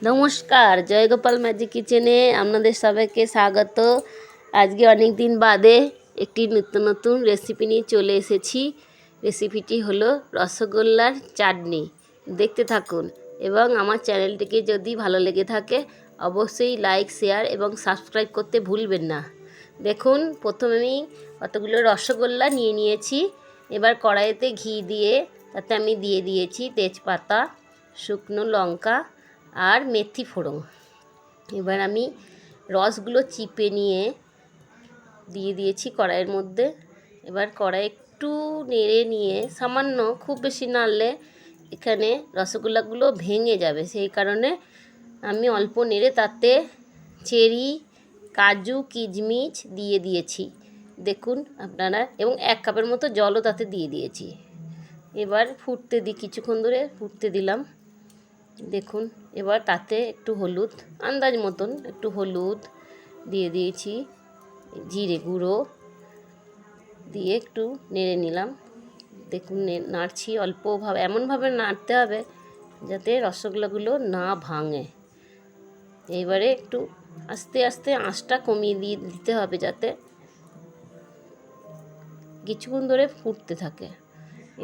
নমস্কার, জয়গোপাল ম্যাজিক কিচেনে আপনাদের সবাইকে স্বাগত। আজকে অনেক দিন বাদে একটি নতুন রেসিপি নিয়ে চলে এসেছি। রেসিপিটি হলো রসগোল্লার চাটনি। দেখতে থাকুন এবং আমার চ্যানেলটিকে যদি ভালো লেগে থাকে অবশ্যই লাইক, শেয়ার এবং সাবস্ক্রাইব করতে ভুলবেন না। দেখুন, প্রথমে আমি কতগুলো রসগোল্লা নিয়ে নিয়েছি। এবার কড়াইতে ঘি দিয়ে তাতে আমি দিয়ে দিয়েছি তেজপাতা, শুকনো লঙ্কা আর মেথি ফোড়ন। এবার আমি রসগুলো চিপে নিয়ে দিয়ে দিয়েছি কড়াইয়ের মধ্যে। এবার কড়াই একটু নেড়ে নিয়ে, সামান্য, খুব বেশি নাড়লে এখানে রসগোল্লাগুলো ভেঙে যাবে, সেই কারণে আমি অল্প নেড়ে তাতে চেরি, কাজু, কিশমিশ দিয়ে দিয়েছি। দেখুন আপনারা, এবং 1 কাপের মতো জলও তাতে দিয়ে দিয়েছি। এবার ফুটতে দিই, কিছুক্ষণ ধরে ফুটতে দিলাম। দেখুন, এবার তাতে একটু হলুদ, আন্দাজ মতন একটু হলুদ দিয়ে দিয়েছি, জিরে গুঁড়ো দিয়ে একটু নেড়ে নিলাম। দেখুন নাড়ছি অল্পভাবে, এমনভাবে নাড়তে হবে যাতে রসগোল্লাগুলো না ভাঙে। এইবারে একটু আস্তে আস্তে আঁচটা কমিয়ে দিতে হবে যাতে কিছুক্ষণ ধরে ফুটতে থাকে।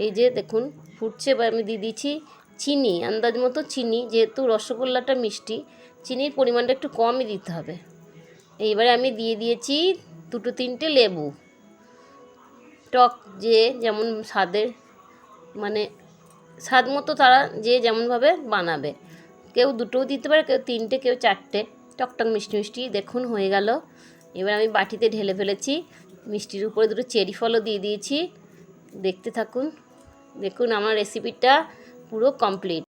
এই যে দেখুন ফুটছে, এবার আমি দিয়ে দিচ্ছি চিনি, আন্দাজ মতো চিনি, যেহেতু রসগোল্লাটা মিষ্টি, চিনির পরিমাণটা একটু কমই দিতে হবে। এইবারে আমি দিয়ে দিয়েছি 2-3টে লেবু, টক যে যেমন স্বাদের, মানে স্বাদ মতো তারা যে যেমনভাবে বানাবে, কেউ 2টোও দিতে পারে, কেউ 3টে, কেউ 4টে, টকটক মিষ্টি মিষ্টি। দেখুন হয়ে গেল। এবার আমি বাটিতে ঢেলে ফেলেছি, মিষ্টির উপরে 2টো চেরি ফলও দিয়ে দিয়েছি। দেখতে থাকুন। দেখুন আমার রেসিপিটা পুরো কমপ্লিট।